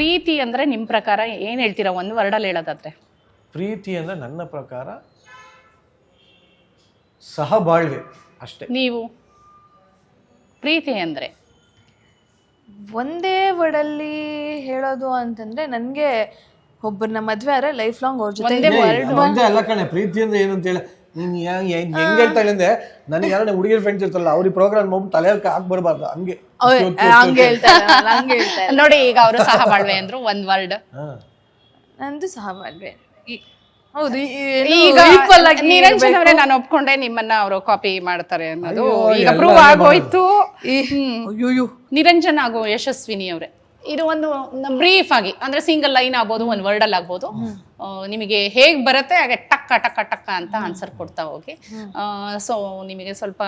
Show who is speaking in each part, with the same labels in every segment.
Speaker 1: ಪ್ರೀತಿ ಅಂದ್ರೆ ನಿಮ್ಮ ಪ್ರಕಾರ ಏನು ಹೇಳ್ತೀರಾ, ಒಂದು ವರ್ಡಲ್ಲಿ ಹೇಳೋದಾದ್ರೆ?
Speaker 2: ಪ್ರೀತಿ ಅಂದರೆ ನನ್ನ ಪ್ರಕಾರ ಸಹಬಾಳ್ವೆ ಅಷ್ಟೇ.
Speaker 1: ನೀವು ಪ್ರೀತಿ ಅಂದರೆ
Speaker 3: ಒಂದೇ ವರ್ಡಲ್ಲಿ ಹೇಳೋದು ಅಂತಂದ್ರೆ ನನಗೆ ಒಬ್ಬರನ್ನ ಮದ್ವೆ ಆದ್ರೆ ಲೈಫ್ ಲಾಂಗ್ ಅವ್ರ ಜೊತೆ
Speaker 2: ಒಂದೇ ಅಲ್ಲ ಕಣೆ. ಪ್ರೀತಿ ಅಂದ್ರೆ ಏನು ಅಂತ ಹೇಳಿ ನೀನು ಹೆಂಗ್ ಹೇಳ್ತಾ ಇಲ್ಲ ಅಂದ್ರೆ ನನಗೆ ಯಾರು ಹುಡುಗಿರ ಫ್ರೆಂಡ್ಸ್ ಇರ್ತಲ್ಲ ಅವ್ರಿಗೆ ಪ್ರೋಗ್ರಾಮ್ ಹೋಗ್ಬಿಟ್ಟು ತಲೆ ಹಾಕ್ಬರ್ಬಾರ್ದು ಹಂಗೆ
Speaker 3: ಹಂಗೆ ಹೇಳ್ತಾರೆ.
Speaker 1: ನೋಡಿ ಈಗ ಅವರು ಸಹಬಾಳ್ವೆ ಅಂದ್ರು ಒಂದ್ ವರ್ಡ್.
Speaker 3: ನಂದು ಸಹಬಾಳ್ವೆ. ಹೌದು,
Speaker 1: ಈಗ ನಿರಂಜನ್ ಅವರೇ ನಾನು ಒಪ್ಕೊಂಡೆ ನಿಮ್ಮನ್ನ ಅವರು ಕಾಪಿ ಮಾಡ್ತಾರೆ ಅನ್ನೋದು ಈಗ ಪ್ರೂವ್ ಆಗೋಯ್ತು. ನಿರಂಜನ್ ಆಗೋ ಯಶಸ್ವಿನಿ ಅವರೇ, ಇದು ಒಂದು ಬ್ರೀಫ್ ಆಗಿ ಅಂದ್ರೆ ಸಿಂಗಲ್ ಲೈನ್ ಆಗ್ಬೋದು, ಒಂದು ವರ್ಡ್ ಅಲ್ಲಿ ಆಗ್ಬೋದು, ನಿಮಗೆ ಹೇಗ್ ಬರುತ್ತೆ ಹಾಗೆ ಟಕ್ಕ ಟಕ್ಕ ಟಕ್ಕ ಅಂತ ಆನ್ಸರ್ ಕೊಡ್ತಾ ಹೋಗಿ. ಸೊ ನಿಮಗೆ ಸ್ವಲ್ಪ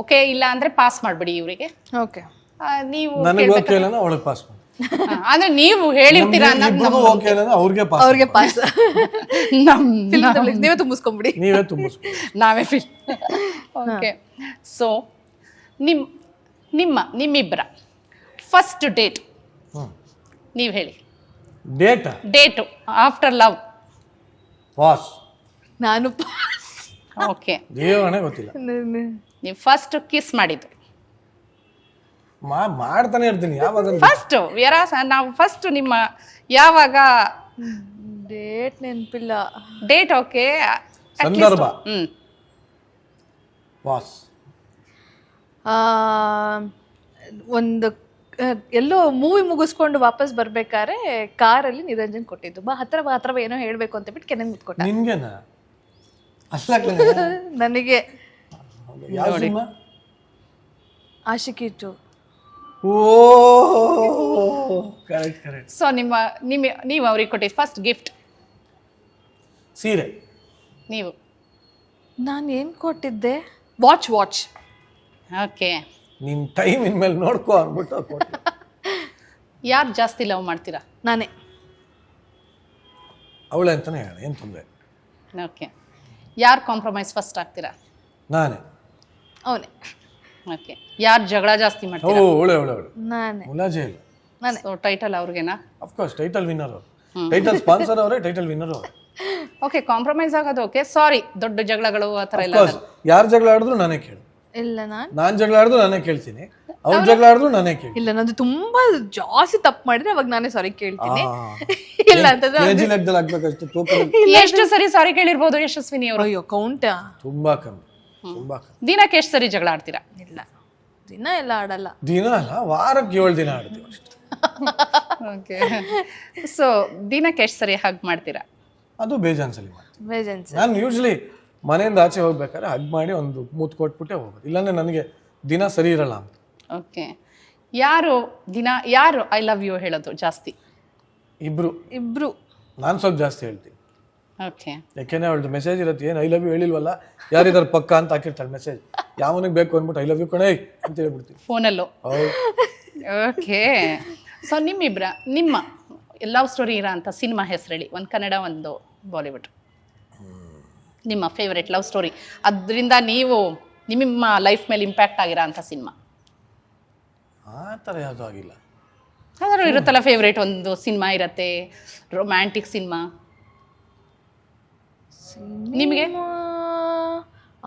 Speaker 1: ಓಕೆ ಇಲ್ಲ ಅಂದ್ರೆ ಪಾಸ್ ಮಾಡ್ಬಿಡಿ ಇವರಿಗೆ.
Speaker 3: ಓಕೆ,
Speaker 1: ನೀವು ಅಂದ್ರೆ ನೀವು ಹೇಳಿರ್ತೀರಾ
Speaker 3: ಅವ್ರಿಗೆ ಪಾಸ್. ನೀವೇ ತುಂಬಿಸ್ಕೊಂಬಿಡಿ.
Speaker 1: ನಾವೇ ಫಿಲ್. ಓಕೆ, ಸೊ ನಿಮ್ಮಿಬ್ಬರ ಫಸ್ಟ್ ಡೇಟ್ ನೀವು ಹೇಳಿ. Date after love.
Speaker 2: ಪಾಸ್.
Speaker 3: ನಾನು
Speaker 1: ಓಕೆ,
Speaker 2: ಗೊತ್ತಿಲ್ಲ.
Speaker 1: ನೀವು ಫಸ್ಟ್ ಕಿಸ್ ಮಾಡಿದ್ದು
Speaker 2: ಮಾಡ್ತಾನೆ ಇರ್ತೀನಿ ಯಾವಾಗ
Speaker 1: ಫಸ್ಟ್ ನಾವು ಫಸ್ಟ್ ನಿಮ್ಮ ಯಾವಾಗ
Speaker 3: ಡೇಟ್ ನೆನಪಿಲ್ಲ.
Speaker 1: ಡೇಟ್ ಓಕೆ,
Speaker 2: ಸಂದರ್ಭ. ಪಾಸ್.
Speaker 3: ಒಂದು ಎಲ್ಲೋ ಮೂವಿ ಮುಗಿಸ್ಕೊಂಡು ವಾಪಸ್ ಬರ್ಬೇಕಾದ್ರೆ ಕಾರಲ್ಲಿ ನಿರಂಜನ್ ಕೊಟ್ಟಿದ್ದು, ಬಾ ಹತ್ರ ಏನೋ ಹೇಳ್ಬೇಕು ಅಂತ ಬಿಟ್ಟು ಕೆನೆ ಮುತ್ಕೊಟ್ಟ.
Speaker 2: ನಿನ್ಗೆನಾ?
Speaker 3: ನನಗೆ
Speaker 2: ಯಾವ ಸಿನಿಮಾ?
Speaker 3: ಆಶಿಕಿ 2.
Speaker 2: ಓ ಕರೆಕ್ಟ್.
Speaker 1: ಸೊ ನೀವು ಅವ್ರಿಗೆ ಕೊಟ್ಟಿದ್ದು ಫಸ್ಟ್ ಗಿಫ್ಟ್
Speaker 2: ಸೀರೆ.
Speaker 1: ನೀವು?
Speaker 3: ನಾನು ಏನು ಕೊಟ್ಟಿದ್ದೆ? ವಾಚ್.
Speaker 1: ಓಕೆ,
Speaker 2: ನಿನ್ ಟೈಮ್ ಇನ್ಮೇಲೆ ನೋಡ್ಕೋ ಅಂದ್ಬಿಟ್ಟು.
Speaker 1: ಯಾರು ಜಾಸ್ತಿ ಲವ್ ಮಾಡ್ತೀರಾ?
Speaker 3: ನಾನೇ.
Speaker 2: ಅವಳೆ ಅಂತಾನೆ ಹೇಳ, ಏನು ತೊಂದರೆ.
Speaker 1: ಓಕೆ, ಯಾರು ಕಾಂಪ್ರಮೈಸ್ ಫಸ್ಟ್ ಆಗ್ತೀರಾ?
Speaker 2: ನಾನೇ.
Speaker 3: ಅವನೇ.
Speaker 1: ಓಕೆ, ಯಾರು ಜಗಳ ಜಾಸ್ತಿ ಮಾಡ್ತೀರಾ?
Speaker 2: ಅವಳೆ
Speaker 3: ನಾನೇ.
Speaker 2: ಮುಲಾಜೆ ಇಲ್ಲ.
Speaker 3: ನಾನೇ.
Speaker 1: ಸೊ ಟೈಟಲ್ ಅವ್ರಿಗೆನಾ?
Speaker 2: ಅಫ್ಕೋರ್ಸ್ ಟೈಟಲ್ ವಿನ್ನರ್ ಅವರು, ಟೈಟಲ್ ಸ್ಪಾನ್ಸರ್ ಅವರೇ, ಟೈಟಲ್ ವಿನ್ನರ್ ಅವರು.
Speaker 1: ಓಕೆ, ಕಾಂಪ್ರಮೈಸ್ ಆಗೋದು ಓಕೆ. ಸಾರಿ, ದೊಡ್ಡ ಜಗಳಗಳು ಆ ಥರ ಎಲ್ಲ
Speaker 2: ಯಾರು ಜಗಳ ಆಡಿದ್ರು ನಾನೇ ಕೇಳು.
Speaker 3: ಇಲ್ಲ,
Speaker 2: ನಾನು ಜಗಳ ಆಡಿದ್ರು ನಾನೇ ಕೇಳ್ತೀನಿ, ಅವ್ರು ಜಗಳ ಆಡಿದ್ರು ನಾನೇ ಕೇಳಿ.
Speaker 3: ಇಲ್ಲ, ನಂದು ತುಂಬಾ ಜಾಸ್ತಿ ತಪ್ಪು ಮಾಡಿದ್ರೆ ಅವಾಗ ನಾನೇ ಸಾರಿ ಕೇಳ್ತೀನಿ. ಇಲ್ಲ ಅಂತಂದ್ರೆ
Speaker 2: ಆಗ್ಬೇಕಷ್ಟು ತೂಕ.
Speaker 1: ಎಷ್ಟು ಸರಿ ಸಾರಿ ಕೇಳಿರ್ಬೋದು ಯಶಸ್ವಿನಿ ಅವರು?
Speaker 3: ಅಯ್ಯೋ, ಕೌಂಟ
Speaker 2: ತುಂಬಾ ಕಮ್ಮಿ.
Speaker 1: ದಿನಕ್ಕೆ ಎಷ್ಟು ಸರಿ ಜಗಳ ಆಡ್ತೀರಾ?
Speaker 3: ಇಲ್ಲ, ದಿನ ಎಲ್ಲ ಆಡಲ್ಲ. ದಿನ
Speaker 2: ಅಲ್ಲ, ವಾರಕ್ಕೆ 7 ದಿನ ಆಡ್ತೀವಿ ಅಷ್ಟೇ.
Speaker 1: ಓಕೆ, ಸೊ ದಿನಕ್ಕೆ ಎಷ್ಟು ಸರಿ ಹಗ್ ಮಾಡ್ತೀರಾ?
Speaker 2: ಅದು ಬೇಜಾನ್ಸಲಿ ಮಾಡ್ತೀನಿ.
Speaker 3: ಬೇಜಾನ್ಸ್.
Speaker 2: ನಾನು ಯೂಶ್ವಲಿ ಮನೆಯಿಂದ ಆಚೆ ಹೋಗ್ಬೇಕಾದ್ರೆ ಹಗ್ ಮಾಡಿ ಒಂದು ಮೂತ್ ಕೊಟ್ಬಿಟ್ಟೆ ಹೋಗೋದು, ಇಲ್ಲಾಂದ್ರೆ ನನಗೆ ದಿನ ಸರಿ ಇರಲ್ಲ ಅಂತ.
Speaker 1: ಓಕೆ, ಯಾರು ಐ ಲವ್ ಯು ಹೇಳೋದು ಜಾಸ್ತಿ?
Speaker 2: ಇಬ್ರು. ನಾನು ಸ್ವಲ್ಪ ಜಾಸ್ತಿ ಹೇಳ್ತೀನಿ.
Speaker 1: ಓಕೆ,
Speaker 2: ಯಾಕೆಂದ್ರೆ ಅವಳದು ಮೆಸೇಜ್ ಇರುತ್ತೆ, ಏನು ಐ ಲವ್ ಯು ಹೇಳಿಲ್ವಲ್ಲ, ಯಾರಿದಾರ ಪಕ್ಕ ಅಂತ ಹಾಕಿರ್ತಾಳೆ ಮೆಸೇಜ್, ಯಾವನಿಗೆ ಬೇಕು ಅಂದ್ಬಿಟ್ಟು ಐ ಲವ್ ಯು ಕಣೇ ಅಂತ ಹೇಳ್ಬಿಡ್ತೀನಿ
Speaker 1: ಫೋನಲ್ಲೂ. ಓಕೆ, ಸೊ ನಿಮ್ಮ ಲವ್ ಸ್ಟೋರಿ ಇರೋ ಅಂತ ಸಿನಿಮಾ ಹೆಸರು ಹೇಳಿ, ಒಂದು ಕನ್ನಡ ಒಂದು ಬಾಲಿವುಡ್. ನಿಮ್ಮ ಫೇವ್ರೆಟ್ ಲವ್ ಸ್ಟೋರಿ, ಅದರಿಂದ ನಿಮ್ಮ ಲೈಫ್ ಮೇಲೆ ಇಂಪ್ಯಾಕ್ಟ್ ಆಗಿರೋ ಅಂಥ ಸಿನಿಮಾ.
Speaker 2: ಆ ಥರ ಯಾವುದೂ ಆಗಿಲ್ಲ.
Speaker 1: ಯಾವ್ದಾದ್ರು ಇರುತ್ತಲ್ಲ ಫೇವ್ರೇಟ್ ಒಂದು ಸಿನಿಮಾ ಇರತ್ತೆ, ರೊಮ್ಯಾಂಟಿಕ್ ಸಿನಿಮಾ. ನಿಮಗೆ?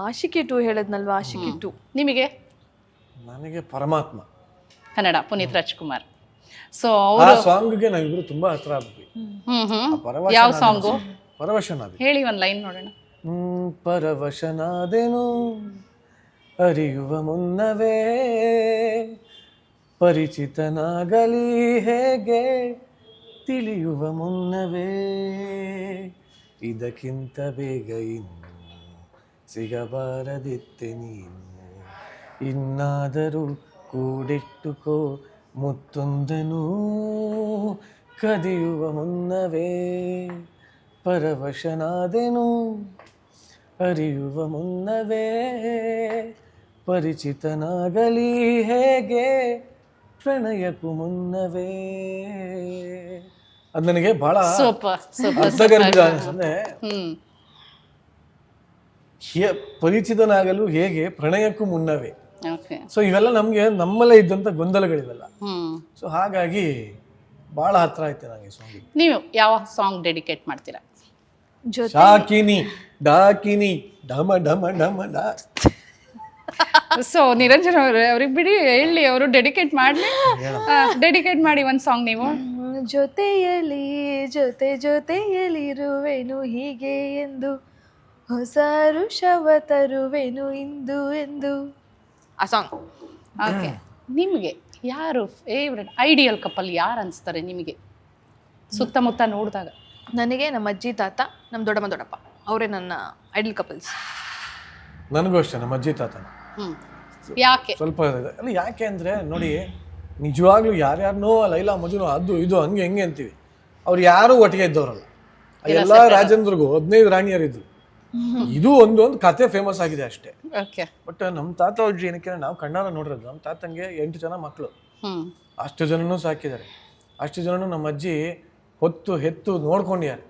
Speaker 3: ಆಶಿಕಿ 2 ಹೇಳಿದ್ನಲ್ವಾ, ಆಶಿಕಿ 2.
Speaker 1: ನಿಮಗೆ?
Speaker 2: ನನಗೆ ಪರಮಾತ್ಮ,
Speaker 1: ಕನ್ನಡ, ಪುನೀತ್ ರಾಜ್ಕುಮಾರ್. ಸೊ
Speaker 2: ಆ ಸಾಂಗ್ಗೆ ನಾವಿಬ್ರು ತುಂಬಾ ಹತ್ರ ಆಗ್ಬಿಟ್ವಿ.
Speaker 1: ಯಾವ ಸಾಂಗು?
Speaker 2: ಪರವಶನಾದೆ.
Speaker 1: ಹೇಳಿ ಒಂದು ಲೈನ್ ನೋಡೋಣ.
Speaker 2: ಪರವಶನಾದೆನು ಅರಿಯುವ ಮುನ್ನವೇ, ಪರಿಚಿತನಾಗಲಿ ಹೇಗೆ ತಿಳಿಯುವ ಮುನ್ನವೇ, ಇದಕ್ಕಿಂತ ಬೇಗ ಇನ್ನು ಸಿಗಬಾರದಿತ್ತೆ ನೀನು, ಇನ್ನಾದರೂ ಕೂಡಿಟ್ಟುಕೋ ಮುತ್ತೊಂದನು ಕದಿಯುವ ಮುನ್ನವೇ, ಪರವಶನಾದೆನು ಅರಿಯುವ ಮುನ್ನವೇ, ಪರಿಚಿತನಾಗಲಿ ಹೇಗೆ ಪ್ರಣಯಕ್ಕೂ ಮುನ್ನವೇ. ಅದು ನನಗೆ ಬಹಳ ಅರ್ಥಗರ್ಭಿತ ಅನಿಸ್ತದೆ. ಪರಿಚಿತನಾಗಲು ಹೇಗೆ ಪ್ರಣಯಕ್ಕೂ ಮುನ್ನವೇ. ಸೊ ಇವೆಲ್ಲ ನಮ್ಗೆ ನಮ್ಮಲ್ಲೇ ಇದ್ದಂತ ಗೊಂದಲಗಳಿವೆಲ್ಲ. ಸೊ ಹಾಗಾಗಿ ಭಾಳ ಹತ್ರ ಐತೆ ನನಗೆ ಸಾಂಗ್.
Speaker 1: ನೀವು ಯಾವ ಸಾಂಗ್ ಡೆಡಿಕೇಟ್ ಮಾಡ್ತೀರಾ?
Speaker 3: ಜೊತೆ
Speaker 2: ಶಾಕಿನಿ ಡಾಕಿನಿ ಡಮ ಡಮ ಡಮ ಡಾ.
Speaker 1: ಸೊ ನಿರಂಜನ್ ಅವ್ರಿಗೆ ಬಿಡಿ ಹೇಳಿ, ಅವರು ಡೆಡಿಕೇಟ್ ಮಾಡಲಿ. ಡೆಡಿಕೇಟ್ ಮಾಡಿ ಒಂದು ಸಾಂಗ್ ನೀವು.
Speaker 3: ಜೊತೆಯಲ್ಲಿ ಜೊತೆಯಲ್ಲಿರುವೆನು ಹೀಗೆ ಎಂದು, ಹೊಸ ಋಷವ ತರುವೆನು ಇಂದು ಎಂದು, ಆ ಸಾಂಗ್.
Speaker 1: ಓಕೆ, ನಿಮಗೆ ಯಾರು ಫೇವ್ರೆಟ್ ಐಡಿಯಲ್ ಕಪಲ್ ಯಾರು ಅನಿಸ್ತಾರೆ ನಿಮಗೆ ಸುತ್ತಮುತ್ತ ನೋಡಿದಾಗ?
Speaker 3: ನನಗೆ ನಮ್ಮ ಅಜ್ಜಿ ತಾತ, ನಮ್ಮ ದೊಡ್ಡಮ್ಮ ದೊಡ್ಡಪ್ಪ, ಅವರೇ ನನ್ನ ಐಡಲ್ ಕಪಲ್ಸ್.
Speaker 2: ನನಗೂ ಅಷ್ಟೇ, ನಮ್ಮ ಅಜ್ಜಿ ತಾತ.
Speaker 1: ಯಾಕೆ?
Speaker 2: ಸ್ವಲ್ಪ ಇದೆ ಅಲ್ಲ, ಯಾಕೆ ಅಂದರೆ ನೋಡಿ, ನಿಜವಾಗ್ಲೂ ಯಾರ್ಯಾರನೋ ಲೈಲಾ ಮಜುನು ಅದು ಇದು ಹಂಗೆ ಹೆಂಗೆ ಅಂತೀವಿ, ಅವ್ರು ಯಾರೂ ಒಟ್ಟಿಗೆ ಇದ್ದವರಲ್ಲ. ಎಲ್ಲ ರಾಜೇಂದ್ರಿಗೂ 15 ರಾಣಿಯರಿದ್ರು. ಇದು ಒಂದು ಕತೆ ಫೇಮಸ್ ಆಗಿದೆ ಅಷ್ಟೇ. ಬಟ್ ನಮ್ಮ ತಾತ ಅಜ್ಜಿ ಏನಕ್ಕೆ ನಾವು ಕಣ್ಣಾರ ನೋಡಿರೋದು, ನಮ್ಮ ತಾತಂಗೆ 8 ಜನ ಮಕ್ಕಳು, ಅಷ್ಟು ಜನನೂ ಸಾಕಿದ್ದಾರೆ. ಅಷ್ಟು ಜನನು ನಮ್ಮ ಅಜ್ಜಿ ಹೊತ್ತು ಹೆತ್ತು ನೋಡ್ಕೊಂಡಿದ್ದಾರೆ.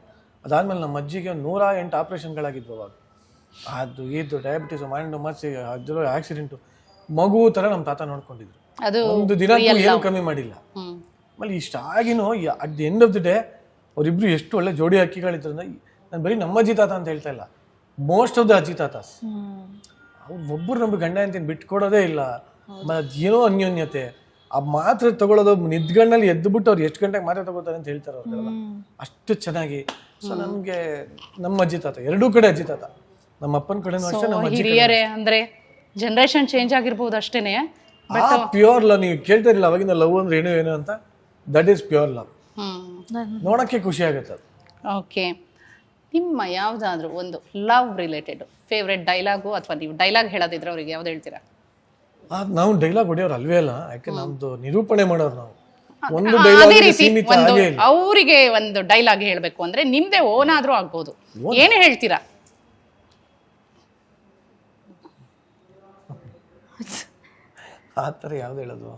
Speaker 2: ಅದಾದ್ಮೇಲೆ ನಮ್ಮ ಅಜ್ಜಿಗೆ 108 ಆಪ್ರೇಷನ್ಗಳಾಗಿದ್ವು ಅವಾಗ. ಅದು ಇದು ಡಯಾಬಿಟೀಸ್, ಮೈಂಡ್ ಮಚ್ಚಿ, ಅದ್ರ ಆಕ್ಸಿಡೆಂಟು, ಮಗು ಥರ ನಮ್ಮ ತಾತ ನೋಡ್ಕೊಂಡಿದ್ರು. ಒಂದು ದಿನ ಏನು ಕಮ್ಮಿ ಮಾಡಿಲ್ಲ. ಆಮೇಲೆ ಇಷ್ಟಾಗಿನೂ at the end of the day ಅವರಿಬ್ರು ಎಷ್ಟು ಒಳ್ಳೆ ಜೋಡಿ ಹಕ್ಕಿಗಳಿದ್ರು ಅಂದ್ರೆ, ನಾನು ಬರೀ ನಮ್ಮ ಅಜ್ಜಿ ತಾತ ಅಂತ ಹೇಳ್ತಾ ಇಲ್ಲ, ಮೋಸ್ಟ್ ಆಫ್ ದ ಅಜ್ಜಿ ತಾತಾಸ್ ಅವ್ರು ಒಬ್ಬರು ನಮ್ಗೆ ಗಂಡ ಅಂತೀನಿ ಬಿಟ್ಕೊಡೋದೇ ಇಲ್ಲ. ಏನೋ ಅನ್ಯೋನ್ಯತೆ, ಆ ಮಾತ್ರೆ ತಗೊಳ್ಳೋದು ನಿದ್ಗಣ್ಣಲ್ಲಿ ಎದ್ದುಬಿಟ್ಟು ಅವ್ರು ಎಷ್ಟು ಗಂಟೆಗೆ ಮಾತ್ರೆ ತಗೋತಾರೆ ಅಂತ ಹೇಳ್ತಾರೆ ಅವ್ರಿಗೆಲ್ಲ, ಅಷ್ಟು ಚೆನ್ನಾಗಿ. ಸೊ ನಮಗೆ ನಮ್ಮ ಅಜ್ಜಿ ತಾತ, ಎರಡೂ ಕಡೆ ಅಜ್ಜಿ ತಾತ, ನಮ್ಮ ಅಪ್ಪನ ಕಡೆನೂ ಅಷ್ಟೇ, ನಮ್ಮ ಅಜ್ಜಿ
Speaker 1: ಹಿರಿಯರೇ ಅಂದ್ರೆ ಜನರೇಷನ್ ಚೇಂಜ್ ಆಗಿರ್ಬೋದು ಅಷ್ಟೇನೆ.
Speaker 2: Pure love. ನೀವು ಕೇಳ್ತಾ ಇರಲಿಲ್ಲ ಅವಾಗಿಂದ ಲವ್ ಅಂದ್ರೆ ಏನು ಅಂತ, ದಟ್ ಈಸ್ ಪ್ಯೂರ್ ಲವ್. ನೋಡಕ್ಕೆ ಖುಷಿ ಆಗುತ್ತೆ ಅದು.
Speaker 1: ಓಕೆ, ನಿಮ್ಮ ಯಾವುದಾದ್ರೂ ಒಂದು ಲವ್ ರಿಲೇಟೆಡ್ ಫೇವ್ರೆಟ್ ಡೈಲಾಗು, ಅಥವಾ ನೀವು ಡೈಲಾಗ್ ಹೇಳೋದಿದ್ರೆ ಅವ್ರಿಗೆ ಯಾವ್ದು ಹೇಳ್ತೀರಾ?
Speaker 2: ನಾವು ಡೈಲಾಗ್ ಹೊಡೆಯೋರು ಅಲ್ವೇ ಅಲ್ಲ, ಯಾಕೆ ನಮ್ದು ನಿರೂಪಣೆ ಮಾಡೋರು ನಾವು. ಒಂದು ಡೈಲಾಗ್ ಸೀಮಿತ ಆಗೇ ಇಲ್ಲ.
Speaker 1: ಅವರಿಗೆ ಒಂದು ಡೈಲಾಗ್ ಹೇಳಬೇಕು ಅಂದ್ರೆ ನಿಮ್ದೇ ಓನ್ ಆದ್ರೂ ಆಗ್ಬೋದು, ಏನು ಹೇಳ್ತೀರಾ?
Speaker 2: ಆ ಥರ ಯಾವ್ದು ಹೇಳೋದು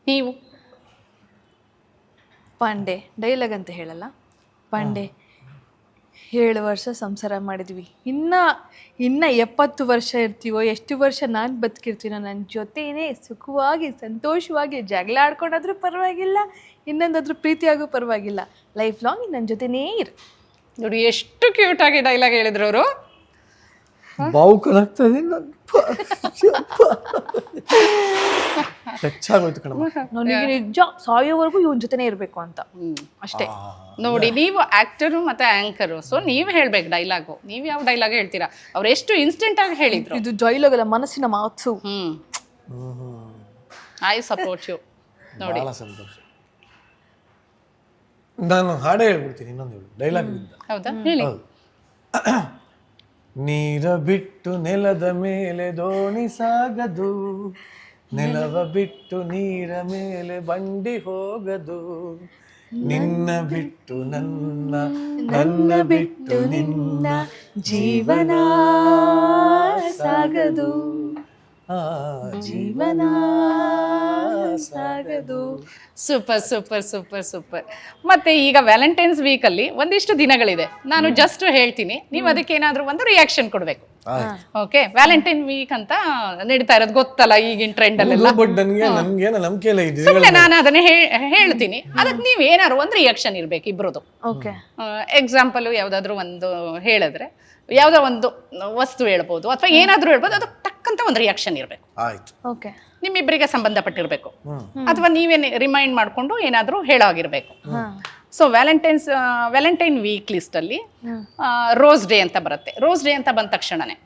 Speaker 3: ನೀವು? ಪಾಂಡೆ ಡೈಲಾಗ್ ಅಂತ ಹೇಳಲ್ಲ, ಪಾಂಡೆ 7 ವರ್ಷ ಸಂಸಾರ ಮಾಡಿದ್ವಿ, ಇನ್ನ 70 ವರ್ಷ ಇರ್ತೀವೋ, ಎಷ್ಟು ವರ್ಷ ನಾನು ಬದುಕಿರ್ತೀನೋ, ನನ್ನ ಜೊತೆನೇ ಸುಖವಾಗಿ ಸಂತೋಷವಾಗಿ ಜಗಳ ಆಡ್ಕೊಂಡಾದ್ರೂ ಪರವಾಗಿಲ್ಲ, ಇನ್ನೊಂದಾದ್ರೂ ಪ್ರೀತಿಯಾಗೂ ಪರವಾಗಿಲ್ಲ, ಲೈಫ್ ಲಾಂಗ್ ನನ್ನ ಜೊತೆನೇ ಇರು.
Speaker 1: ನೋಡಿ ಎಷ್ಟು ಕ್ಯೂಟ್ ಆಗಿ ಡೈಲಾಗ್ ಹೇಳಿದ್ರು ಅವರು.
Speaker 2: ಬಾವುಕನಾಗ್ತದೆ, ಹೆಚ್ಚಾಗೋಯ್ತು ಕಣಮ್ಮ.
Speaker 3: ನನಗೆ ನಿಜ ಸಾಯೋವರೆಗೂ ಇವನ್ ಜೊತೆನೇ ಇರಬೇಕು ಅಂತ ಅಷ್ಟೇ.
Speaker 1: ನೋಡಿ, ನೀವು ಆಕ್ಟರು ಮತ್ತೆ ಆಂಕರು, ಸೊ ನೀವು ಹೇಳ್ಬೇಕು ಡೈಲಾಗು. ನೀವು ಯಾವ ಡೈಲಾಗ್ ಹೇಳ್ತೀರಾ? ಅವ್ರು ಎಷ್ಟು ಇನ್ಸ್ಟೆಂಟ್ ಆಗಿ ಹೇಳಿದ್ರು.
Speaker 3: ಇದು ಡೈಲಾಗ್ ಅಲ್ಲ, ಮನಸ್ಸಿನ ಮಾತು.
Speaker 1: I support you. ನೋಡಿ,
Speaker 2: ಬಹಳ ಸಂತೋಷ. ನಾನು ಹಾಡೇ ಹೇಳ್ಬಿಡ್ತೀನಿ, ಇನ್ನೊಂದು ಹೇಳು ಡೈಲಾಗ್.
Speaker 1: ಹೌದಾ? ಹೇಳಿ.
Speaker 2: ನೀರ ಬಿಟ್ಟು ನೆಲದ ಮೇಲೆ ದೋಣಿ ಸಾಗದು, ನೆಲವ ಬಿಟ್ಟು ನೀರ ಮೇಲೆ ಬಂಡಿ ಹೋಗದು, ನಿನ್ನ ಬಿಟ್ಟು ನನ್ನ, ನನ್ನ ಬಿಟ್ಟು ನಿನ್ನ ಜೀವನ ಸಾಗದು, ಜೀವನ ಸಾಗದು.
Speaker 1: Super super super super. ಮತ್ತೆ ಈಗ ವ್ಯಾಲೆಂಟೈನ್ಸ್ ವೀಕ್ ಅಲ್ಲಿ ಒಂದಿಷ್ಟು ದಿನಗಳಿದೆ, ನಾನು ಜಸ್ಟ್ ಹೇಳ್ತೀನಿ, ನೀವು ಅದಕ್ಕೆ ಏನಾದ್ರೂ ಒಂದು ರಿಯಾಕ್ಷನ್ ಕೊಡ್ಬೇಕು. ಓಕೆ, ವ್ಯಾಲೆಂಟೈನ್ ವೀಕ್ ಅಂತ ನಡೀತಾ ಇರೋದು ಗೊತ್ತಲ್ಲ ಈಗಿನ ಟ್ರೆಂಡ್ ಅಲ್ಲೆಲ್ಲ.
Speaker 2: ಬಟ್ ನನ್ಗೆ ನಂಬಿಕೆ ಇಲ್ಲ ಇದೆ.
Speaker 1: ಸುಮ್ಮನೆ ನಾನು ಅದನ್ನ ಹೇಳ್ತೀನಿ, ಅದಕ್ಕೆ ನೀವ್ ಏನಾದ್ರು ಒಂದು ರಿಯಾಕ್ಷನ್ ಇರ್ಬೇಕು ಇಬ್ರದ್ದು.
Speaker 3: ಓಕೆ,
Speaker 1: ಎಕ್ಸಾಂಪಲ್ ಯಾವ್ದಾದ್ರು ಒಂದು ಹೇಳಿದ್ರೆ, ಯಾವ್ದೋ ಒಂದು ವಸ್ತು ಹೇಳ್ಬೋದು ಅಥವಾ ಏನಾದ್ರೂ ಹೇಳ್ಬೋದು, ಅದಕ್ಕೆ ತಕ್ಕಂತ ಒಂದು ರಿಯಾಕ್ಷನ್ ಇರ್ಬೇಕು.
Speaker 2: ಆಯ್ತು.
Speaker 3: ಓಕೆ,
Speaker 1: ನಿಮ್ಮಿಬ್ಬರಿಗೆ ಸಂಬಂಧಪಟ್ಟಿರ್ಬೇಕು, ಅಥವಾ ನೀವೇ ರಿಮೈಂಡ್ ಮಾಡ್ಕೊಂಡು ಏನಾದ್ರೂ ಹೇಳೋಗಿರ್ಬೇಕು. ಸೊ ವ್ಯಾಲೆಂಟೈನ್ ವೀಕ್ ಲಿಸ್ಟ್ ಅಲ್ಲಿ ರೋಸ್ ಡೇ ಅಂತ ಬರುತ್ತೆ. ರೋಸ್ ಡೇ ಅಂತ ಬಂದ ತಕ್ಷಣನೇ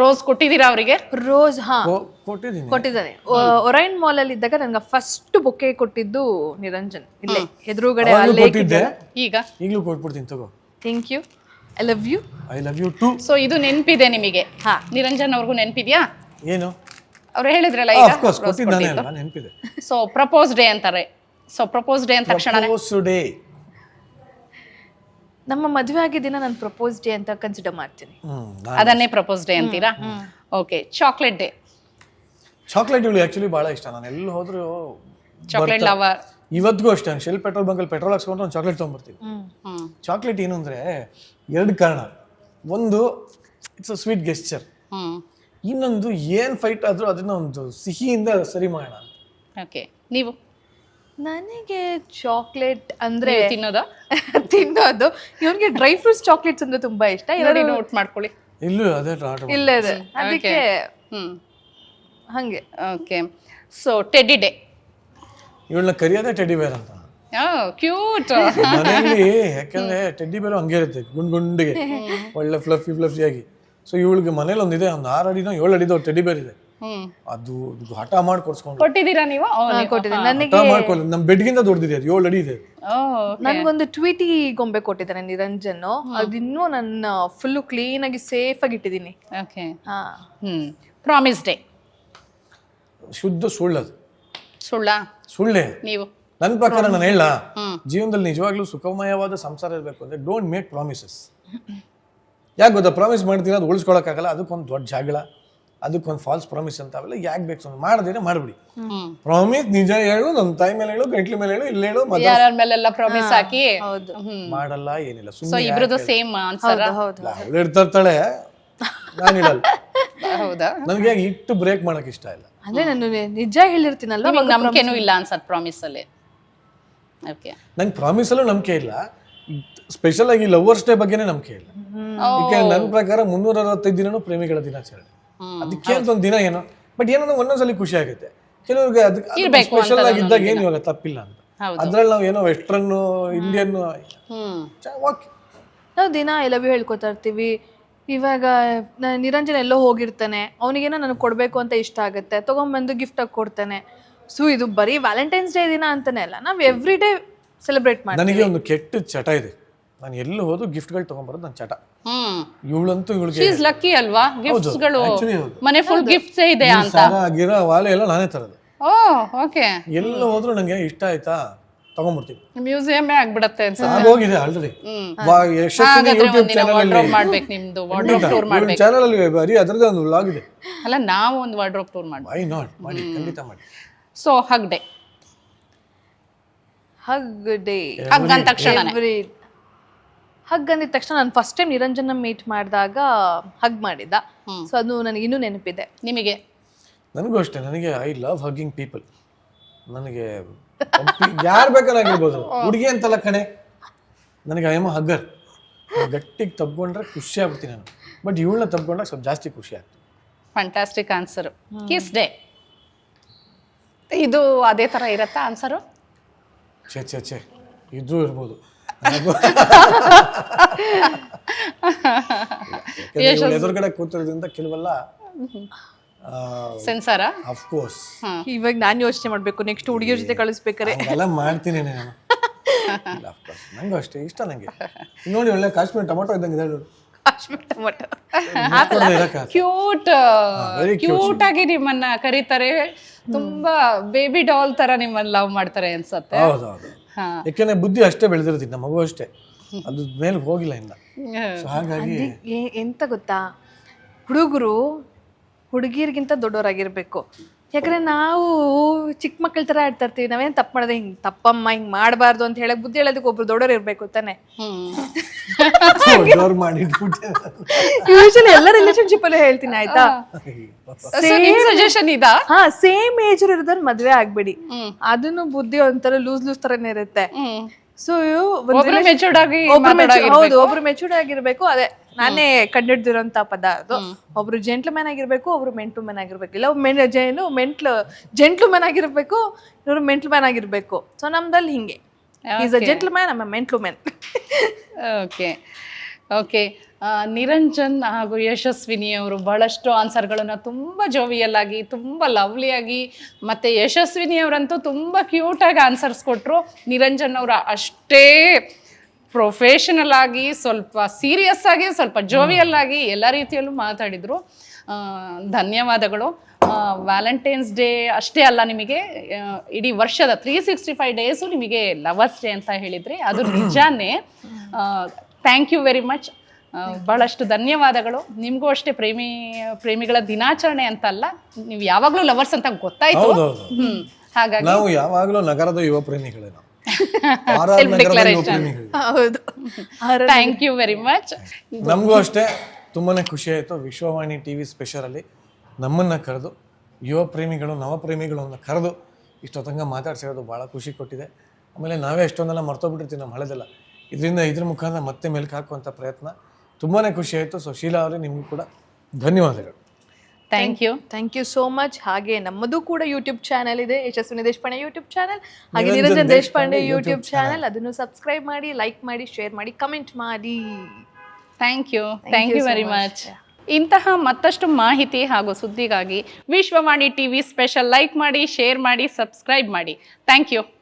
Speaker 1: ರೋಸ್ ಕೊಟ್ಟಿದ್ದೀರಾ ಅವರಿಗೆ?
Speaker 3: ರೋಸ್
Speaker 2: ಕೊಟ್ಟಿದ್ದಾನೆ.
Speaker 3: ಒರೈನ್ ಮಾಲ್ ಅಲ್ಲಿ ಇದ್ದಾಗ ನನಗೆ ಫಸ್ಟ್ ಬೊಕ್ಕೆ ಕೊಟ್ಟಿದ್ದು ನಿರಂಜನ್, ಇಲ್ಲೇ ಎದುರುಗಡೆ.
Speaker 1: ಈಗ
Speaker 2: ಈಗಲೂ ಕೊಟ್ಬಿಡ್ತೀನಿ, ತಗೋ.
Speaker 3: Thank you, I love you.
Speaker 2: I love you too.
Speaker 1: So ಇದು ನೆನಪಿದೆ ನಿಮಗೆ? ನಿರಂಜನ್ ಅವ್ರಿಗೂ ನೆನಪಿದ್ಯಾ?
Speaker 2: ಏನು
Speaker 1: ಅವ್ರು ಹೇಳಿದ್ರಲ್ಲ
Speaker 2: ಈಗ
Speaker 1: ನೆನಪಿದೆ. ಸೊ ಪ್ರಪೋಸ್ ಡೇ ಅಂತಾರೆ. ಸೊ ಪ್ರಪೋಸ್ ಡೇ ಅಂದ ತಕ್ಷಣ
Speaker 3: ನಮ್ಮ ಮದುವೆ ಆಗಿದ್ದಿನ ನಾನು ಪ್ರಪೋಸ್ ಡೇ ಅಂತ ಕನ್ಸಿಡರ್ ಮಾಡ್ತೀನಿ.
Speaker 1: ಅದನ್ನೇ ಪ್ರಪೋಸ್ ಡೇ ಅಂತೀರಾ? Okay, chocolate day.
Speaker 2: Chocolate actually ಬಹಳ ಇಷ್ಟ. ನಾನು ಎಲ್ಲಿ ಹೋದ್ರು
Speaker 1: ಚಾಕ್ಲೇಟ್ ಲವರ್.
Speaker 2: ಇವತ್ತಿಗೂ ಅಷ್ಟೇ, ಶೆಲ್ ಪೆಟ್ರೋಲ್ ಬಂಕಲ್ಲಿ ಪೆಟ್ರೋಲ್ ಹಾಕ್ಸ್ಕೊಂಡ್ರೆ ಒಂದು ಚಾಕ್ಲೇಟ್ ತೊಗೊಂಡ್ಬರ್ತೀವಿ. ಚಾಕ್ಲೇಟ್ ಏನು ಅಂದರೆ 2 ಕಾರಣ. ಒಂದು, ಇಟ್ಸ್ ಅ ಸ್ವೀಟ್ ಗೆಸ್ಚರ್. ಇನ್ನೊಂದು ಏನ್ ಫೈಟ್ ಆದ್ರೂ ಅದನ್ನ ಒಂದು ಸಿಹಿಯಿಂದ ಸರಿ ಮಾಡೋಣ ಅಂತ.
Speaker 1: ಓಕೆ, ನೀವು
Speaker 3: ನನಗೆ ಚಾಕ್ಲೇಟ್ ಅಂದ್ರೆ
Speaker 1: ತಿನ್ನೋದಾ?
Speaker 3: ತಿನ್ನೋದು. ಇವನಿಗೆ ಡ್ರೈ ಫ್ರೂಟ್ಸ್ ಚಾಕ್ಲೇಟ್ಸ್ ಅಂದ್ರೆ ತುಂಬಾ ಇಷ್ಟ.
Speaker 1: ನೋಡಿ ನೋಟ್ ಮಾಡ್ಕೊಳ್ಳಿ.
Speaker 2: ಇಲ್ಲೂ ಅದೇ ಆರ್ಡರ್
Speaker 3: ಇಲ್ಲ ಇದೆ, ಅದಕ್ಕೆ
Speaker 1: ಹ್ಮ್,
Speaker 3: ಹಂಗೆ.
Speaker 1: ಓಕೆ. ಸೊ ಟೆಡಿ ಡೇ,
Speaker 2: ಇವಳನ್ನ ಕರಿಯೋದೇ ಟೆಡಿ ಬೇರ್ ಅಂತ
Speaker 1: ಕ್ಯೂಟ್.
Speaker 2: ಮನೆಯಲ್ಲಿ. ಯಾಕಂದ್ರೆ ಟೆಡ್ಡಿ ಬೇರು ಹಂಗೆ ಇರುತ್ತೆ, ಗುಂಡಿಗೆ ಒಳ್ಳೆ ಫ್ಲಫಿ ಆಗಿ. ಸೊ ಇವಳಿಗೆ ಮನೇಲಿ ಒಂದಿದೆ, ಒಂದು 6 ಅಡಿನೋ 7 ಅಡಿದೋ ಟೆಡ್ಡಿ ಬೇರ್ ಇದೆ. ಅದು ಹಠ ಮಾಡಿ ಕೊಡ್ಸ್ಕೊಂಡು
Speaker 1: ಕೊಟ್ಟಿದ್ದೀರಾ ನೀವು?
Speaker 3: ಕೊಟ್ಟಿದ್ದೆ. ನನಗೆ
Speaker 2: ಹಠ ಮಾಡ್ಕೊಳ್ಳಿ, ನಮ್ ಬೆಡ್ಗಿಂತ ದೊಡ್ಡದಿದೆ, ಅದು 7 ಅಡಿ ಇದೆ.
Speaker 3: ನನ್ಗೊಂದು ಟ್ವೀಟಿ ಗೊಂಬೆ ಕೊಟ್ಟಿದ್ದಾನೆ ನಿರಂಜನ್. ಅದಿನ್ನೂ ನನ್ನ ಫುಲ್ಲು ಕ್ಲೀನ್ ಆಗಿ ಸೇಫ್ ಆಗಿ ಇಟ್ಟಿದ್ದೀನಿ.
Speaker 1: ಓಕೆ. ಪ್ರಾಮಿಸ್ ಡೇ,
Speaker 2: ಶುದ್ಧ ಸುಳ್ಳದು.
Speaker 1: ಸುಳ್ಳೇ? ನೀವು
Speaker 2: ನನ್ನ ಪ್ರಕಾರ ನಾನು ಹೇಳ, ಜೀವನದಲ್ಲಿ ನಿಜವಾಗ್ಲೂ ಸುಖಮಯವಾದ ಸಂಸಾರ ಇರಬೇಕು ಅಂದ್ರೆ ಡೋಂಟ್ ಮೇಕ್ ಪ್ರಾಮಿಸಸ್. ಯಾಕೆ ಗೊತ್ತಾ? ಪ್ರಾಮಿಸ್ ಮಾಡ್ತೀರಾ, ಅದು ಉಳಿಸ್ಕೊಳಕ್ಕಾಗಲ್ಲ, ಅದಕ್ಕೊಂದು ದೊಡ್ಡ ಜಗಳ, ಅದಕ್ಕೊಂದು ಫಾಲ್ಸ್ ಪ್ರಾಮಿಸ್ ಅಂತ ಅವೆಲ್ಲ ಯಾಕೆ ಬೇಕು? ಮಾಡದೇನೆ ಮಾಡ್ಬಿಡಿ. ಪ್ರಾಮಿಸ್ ನಿಜ ಹೇಳು, ನಮ್ಮ ತಾಯಿ ಮೇಲೆ ಹೇಳು, ಗಂಟ್ಲಿ ಮೇಲೆ ಹೇಳು, ಇಲ್ಲಿ ಹೇಳು,
Speaker 1: ಯಾರ ಮೇಲೆಲ್ಲ ಪ್ರಾಮಿಸ್ ಹಾಕಿ
Speaker 2: ಮಾಡಲ್ಲ, ಏನಿಲ್ಲ.
Speaker 1: ಸೊ ಇಬ್ರದ್ದು ಸೇಮ್ ಆನ್ಸರ್.
Speaker 2: ಅವಳು ಇರ್ತಾಳೆ, ನಾನು ಇಡಲ್ಲ.
Speaker 1: ಹೌದಾ?
Speaker 2: ನನಗೆ ಇಟ್ಟು ಬ್ರೇಕ್ ಮಾಡಕ್ ಇಷ್ಟ ಇಲ್ಲ.
Speaker 3: ಅಂದ್ರೆ ನಾನು ನಿಜ ಹೇಳಿರ್ತೀನಲ್ಲ,
Speaker 1: ನಂಬಿಕೆನೂ ಇಲ್ಲ ಅನ್ಸತ್ ಪ್ರಾಮಿಸ್ ಅಲ್ಲಿ. ಓಕೆ,
Speaker 2: ನಂಗೆ ಪ್ರಾಮಿಸ್ ಅಲ್ಲೂ ನಂಬಿಕೆ ಇಲ್ಲ. ಸ್ಪೆಷಲ್ ಆಗಿ ಲವರ್ಸ್ ಡೇ ಬಗ್ಗೆನೇ ನಂಬಿಕೆ ಇಲ್ಲ. ಯಾಕೆ ನನ್ನ ಪ್ರಕಾರ 365 ದಿನನೂ ಪ್ರೇಮಿಗಳ ದಿನಾಚರಣೆ. ಅದಕ್ಕೆ ಅಂತ ಒಂದು ದಿನ ಏನೋ, ಬಟ್ ಏನೋ ಒಂದೊಂದ್ಸಲಿ ಖುಷಿ ಆಗುತ್ತೆ. ಕೆಲವ್ರಿಗೆ ಅದಕ್ಕೆ ಸ್ಪೆಷಲ್ ಆಗಿದ್ದಾಗ ಏನು ಇವಾಗ ತಪ್ಪಿಲ್ಲ ಅಂತ. ಅದ್ರಲ್ಲಿ ನಾವು ಏನೋ ವೆಸ್ಟರ್ನ್ ಇಂಡಿಯನ್ ಓಕೆ,
Speaker 3: ನಾವು ದಿನ ಐ ಲವ್ ಯು ಹೇಳ್ಕೊತಾ ಇರ್ತೀವಿ. ಇವಾಗ ನಿರಂಜನ್ ಎಲ್ಲೋ ಹೋಗಿರ್ತಾನೆ, ಅವನಿಗೇನೋ ನನಗೆ ಕೊಡಬೇಕು ಅಂತ ಇಷ್ಟ ಆಗುತ್ತೆ, ತೊಗೊಂಬಂದು ಗಿಫ್ಟ್ ಆಗಿ ಕೊಡ್ತಾನೆ. ಸೊ ಇದು ಬರೀ ವ್ಯಾಲೆಂಟೈನ್ಸ್ ಡೇ ದಿನ ಅಂತಾನೆ ಅಲ್ಲ, ನಾವು ಎವ್ರಿ ಡೇ ಸೆಲೆಬ್ರೇಟ್ ಮಾಡ್ತೀವಿ.
Speaker 2: ನನಗೆ ಒಂದು ಕೆಟ್ಟ ಚಟ ಇದೆ, ನಾನು ಎಲ್ಲಿ ಹೋದ್ರು ಗಿಫ್ಟ್ಗಳು ತಗೊಂಡ್ಬರೋದು ನನ್ನ ಚಟ. ಇವಳಂತೂ ಇವಳಿಗೆ
Speaker 1: ಲಕ್ಕಿ ಅಲ್ವಾ, ಗಿಫ್ಟ್ಸ್ ಗಳು ಮನೆ ಫುಲ್ ಗಿಫ್ಟ್ಸ್ ಇದೆ ಅಂತ.
Speaker 2: ಗಿರ ವಾಲೆ ಎಲ್ಲ ನಾನೇ ತರೋದು.
Speaker 1: ಓಕೆ,
Speaker 2: ಎಲ್ಲ ಹೋದ್ರು ನಂಗೆ ಇಷ್ಟ ಆಯ್ತಾ ತಗೊಂಡ್ಬಿಡ್ತೀನಿ.
Speaker 1: ಮ್ಯೂಸಿಯಂ ಆಗ್ಬಿಡತ್ತೆ ಅನ್ಸುತ್ತೆ.
Speaker 2: ಹೋಗಿದೆ ಆಲ್ರೆಡಿ. ಯೂಟ್ಯೂಬ್ ಚಾನಲ್ ಅಲ್ಲಿ ಬರೀ ಅದರದೇ ಒಂದು ವ್ಲಾಗ್ ಇದೆ.
Speaker 1: ಅಲ್ಲ, ನಾವು ಒಂದು ವಾರ್ಡ್ರೋಬ್ ಟೂರ್ ಮಾಡಿ.
Speaker 2: ವೈ ನಾಟ್, ಮಾಡಿ, ಖಂಡಿತ ಮಾಡಿ.
Speaker 1: So hug day,
Speaker 3: hug day
Speaker 1: hug ಅಂದ ತಕ್ಷಣ
Speaker 3: ಹಗ್ ಅಂದಿದ ತಕ್ಷಣ ನಾನು ಫಸ್ಟ್ ಟೈಮ್ ನಿರಂಜನ ಮೀಟ್ ಮಾಡಿದಾಗ ಹಗ್ ಮಾಡಿದ್ದ. ಸೊ ಅದು ನನಗೆ ಇನ್ನೂ ನೆನಪಿದೆ.
Speaker 1: ನಿಮಗೆ?
Speaker 2: ನನಗೂ ಅಷ್ಟೇ. ನನಗೆ ಐ ಲವ್ ಹಗ್ಗಿಂಗ್ ಪೀಪಲ್. ನನಗೆ ಯಾರು ಬೇಕಾಗಿರ್ಬೋದು, ಹುಡುಗಿ ಅಂತಲ್ಲ ಕಣೆ, ನನಗೆ ಐ ಆಮ್ ಹಗ್ಗರ್. ಗಟ್ಟಿಗೆ ತಬ್ಕೊಂಡ್ರೆ ಖುಷಿ ಆಗ್ಬಿಡ್ತೀನಿ ನಾನು, ಬಟ್ ಇವಳನ್ನ ತಬ್ಕೊಂಡ್ರೆ ಸ್ವಲ್ಪ ಜಾಸ್ತಿ ಖುಷಿ ಆಗ್ತದೆ.
Speaker 1: Fantastic answer. ಕಿಸ್ ಡೇ, ಇದು ಅದೇ ತರ ಇರತ್ತಾ ಆನ್ಸರು?
Speaker 2: ಛೇ ಇದ್ರೂ ಇರ್ಬೋದು. ಎದುರುಗಡೆ ಕೂತಿರೋದ್ರಿಂದ ಕೆಲವೆಲ್ಲ
Speaker 1: ಸೆನ್ಸಾರ.
Speaker 2: Of course.
Speaker 3: ಇವಾಗ ನಾನು ಯೋಚನೆ ಮಾಡ್ಬೇಕು, ನೆಕ್ಸ್ಟ್ ಹುಡುಗಿಯರ ಜೊತೆ ಕಳಿಸ್ಬೇಕಾರೆ
Speaker 2: ಎಲ್ಲ ಮಾಡ್ತೀನಿ ನಾನು. ಆಫ್ ಕೋರ್ಸ್, ನಂಗೂ ಅಷ್ಟೇ ಇಷ್ಟ. ನಂಗೆ ನೋಡಿ, ಒಳ್ಳೆ ಕಾಶ್ಮೀರ್ ಟೊಮೊಟೊ ಇದ್ದಂಗೆ ಇದೆ.
Speaker 1: ಕ್ಯೂಟ್ ಆಗಿ ನಿಮ್ಮನ್ನ ಕರೀತಾರೆ, ತುಂಬಾ ಬೇಬಿ ಡಾಲ್ ತರ ನಿಮ್ಮನ್ನ ಲವ್ ಮಾಡ್ತಾರೆ ಅನ್ಸತ್ತೆ.
Speaker 2: ಹೌದೌದು, ಯಾಕೆಂದ್ರೆ ಬುದ್ಧಿ ಅಷ್ಟೇ ಬೆಳೆದಿರ್ತೀನಿ, ನಮ್ಮ ಮಗು ಅಷ್ಟೇ, ಅದು ಮೇಲೆ ಹೋಗಿಲ್ಲ ಇನ್ನ. ಹಾಗಾಗಿ
Speaker 3: ಎಂತ ಗೊತ್ತಾ, ಹುಡುಗರು ಹುಡುಗಿಯರಿಗಿಂತ ದೊಡ್ಡವರಾಗಿರ್ಬೇಕು. ಯಾಕಂದ್ರೆ ನಾವು ಚಿಕ್ಕ ಮಕ್ಕಳ ತರ ಆಡ್ತಾ ಇರ್ತೀವಿ. ನಾವೇನು ತಪ್ಪು ಮಾಡಿದ್ರೆ ಹಿಂಗ್ ತಪ್ಪಮ್ಮ, ಹಿಂಗ್ ಮಾಡಬಾರ್ದು ಅಂತ ಹೇಳಕ್ ಬುದ್ಧಿ ಹೇಳೋದಕ್ಕೆ ಒಬ್ರು ದೊಡ್ಡವ್ರು ಇರ್ಬೇಕು ತಾನೆ. ಯೂಶಲಿ ಎಲ್ಲ ರಿಲೇಶನ್ಶಿಪ್ ಅಲ್ಲೂ ಹೇಳ್ತೀನಿ, ಆಯ್ತಾ?
Speaker 1: ಸಜೆಷನ್ ಇದಾ?
Speaker 3: ಸೇಮ್ ಏಜ್ ಇರೋದ್ರ ಮದ್ವೆ ಆಗ್ಬೇಡಿ. ಅದನ್ನು ಬುದ್ಧಿ ಒಂಥರ ಲೂಸ್ ತರನೇ ಇರುತ್ತೆ. ಸೊ ಒಬ್ರು ಮೆಚೂರ್ಡ್ ಆಗಿರ್ಬೇಕು. ಅದೇ ನಾನೇ ಕಂಡಿಡ್ದಿರೋಂತ ಪದ ಅದು. ಒಬ್ರು ಜೆಂಟ್ಲ್ಮ್ಯಾನ್ ಆಗಿರ್ಬೇಕು, ಒಬ್ರು ಮೆಂಟ್ಲ್ಮ್ಯಾನ್ ಆಗಿರ್ಬೇಕು. ಇಲ್ಲ ಜೆಂಟ್ಲ್ಮ್ಯಾನ್ ಆಗಿರ್ಬೇಕು, ಇವ್ರು ಮೆಂಟ್ಲ್ಮ್ಯಾನ್ ಆಗಿರ್ಬೇಕು. ಸೊ ನಮ್ದಲ್ಲಿ ಹಿಂಗೆ, is a gentleman, I am a mentalman.
Speaker 1: Okay okay. Niranjan ಹಾಗೂ ಯಶಸ್ವಿನಿ ಅವರು ಬಹಳಷ್ಟು ಆನ್ಸರ್ಗಳನ್ನು ತುಂಬ ಜೋವಿಯಲ್ ಆಗಿ, ತುಂಬ ಲವ್ಲಿಯಾಗಿ, ಮತ್ತು ಯಶಸ್ವಿನಿ ಅವರಂತೂ ತುಂಬ ಕ್ಯೂಟಾಗಿ ಆನ್ಸರ್ಸ್ ಕೊಟ್ಟರು. ನಿರಂಜನ್ ಅವರ ಅಷ್ಟೇ ಪ್ರೊಫೆಷನಲ್ ಆಗಿ, ಸ್ವಲ್ಪ ಸೀರಿಯಸ್ ಆಗಿ, ಸ್ವಲ್ಪ ಜೋವಿಯಲ್ ಆಗಿ ಎಲ್ಲ ರೀತಿಯಲ್ಲೂ ಮಾತಾಡಿದರು. ಧನ್ಯವಾದಗಳು. ವ್ಯಾಲೆಂಟೈನ್ಸ್ ಡೇ ಅಷ್ಟೇ ಅಲ್ಲ, ನಿಮಗೆ ಇಡೀ ವರ್ಷದ 365 ಡೇಸು ನಿಮಗೆ ಲವರ್ಸ್ ಡೇ ಅಂತ ಹೇಳಿದ್ರಿ, ಅದು ನಿಜಾನೇ. Thank you very much. ಭಾಳಷ್ಟು ಧನ್ಯವಾದಗಳು. ನಿಮಗೂ ಅಷ್ಟೇ ಪ್ರೇಮಿಗಳ ದಿನಾಚರಣೆ ಅಂತಲ್ಲ, ನೀವು ಯಾವಾಗಲೂ ಲವರ್ಸ್ ಅಂತ ಗೊತ್ತಾಯ್ತು. ಹಾಗಾಗಿ
Speaker 2: ನಾವು ಯಾವಾಗಲೂ ನಗರದ ಯುವ ಪ್ರೇಮಿಗಳೇ.
Speaker 1: Thank you very much.
Speaker 2: ನಮಗೂ ಅಷ್ಟೇ ತುಂಬಾನೇ ಖುಷಿ ಆಯ್ತು. ವಿಶ್ವವಾಣಿ ಟಿವಿ ಸ್ಪೆಷಲ್ ಅಲ್ಲಿ ನಮ್ಮನ್ನು ಕರೆದು ಯುವ ಪ್ರೇಮಿಗಳು ನವಪ್ರೇಮಿಗಳನ್ನು ಕರೆದು ಇಷ್ಟೊತ್ತಂಗ ಮಾತಾಡ್ಸಿರೋದು ಭಾಳ ಖುಷಿ ಕೊಟ್ಟಿದೆ. ಆಮೇಲೆ ನಾವೇ ಎಷ್ಟೊಂದೆಲ್ಲ ಮರ್ತೋಗ್ಬಿಟ್ಟಿರ್ತೀವಿ ನಮ್ಮ ಹಳೆದೆಲ್ಲ. ಇದ್ರ ಮುಖಾಂತರ ಮತ್ತೆ ಮೆಲ್ಕು ಹಾಕುವಂಥ ಪ್ರಯತ್ನ ತುಂಬಾ ಖುಷಿ ಆಯಿತು. ಸೊ ಶೀಲಾ ಅವರೇ ನಿಮಗೂ ಕೂಡ ಧನ್ಯವಾದಗಳು.
Speaker 1: Thank you
Speaker 3: so much. ಹಾಗೆ ನಮ್ಮದು ಕೂಡ ಯೂಟ್ಯೂಬ್ ಚಾನಲ್ ಇದೆ, ಯಶಸ್ವಿನಿ ದೇಶಪಾಂಡೆ ಯೂಟ್ಯೂಬ್ ಚಾನಲ್, ಹಾಗೆ ನಿರಂಜನ್ ದೇಶಪಾಂಡೆ ಯೂಟ್ಯೂಬ್ ಚಾನಲ್. ಅದನ್ನು ಸಬ್ಸ್ಕ್ರೈಬ್ ಮಾಡಿ, ಲೈಕ್ ಮಾಡಿ, ಶೇರ್ ಮಾಡಿ, ಕಮೆಂಟ್ ಮಾಡಿ.
Speaker 1: Thank you very much. ಇಂತಹ ಮತ್ತಷ್ಟು ಮಾಹಿತಿ ಹಾಗೂ ಸುದ್ದಿಗಾಗಿ ವಿಶ್ವವಾಣಿ ಟಿವಿ ಸ್ಪೆಷಲ್ ಲೈಕ್ ಮಾಡಿ, ಶೇರ್ ಮಾಡಿ, ಸಬ್ಸ್ಕ್ರೈಬ್ ಮಾಡಿ. Thank you.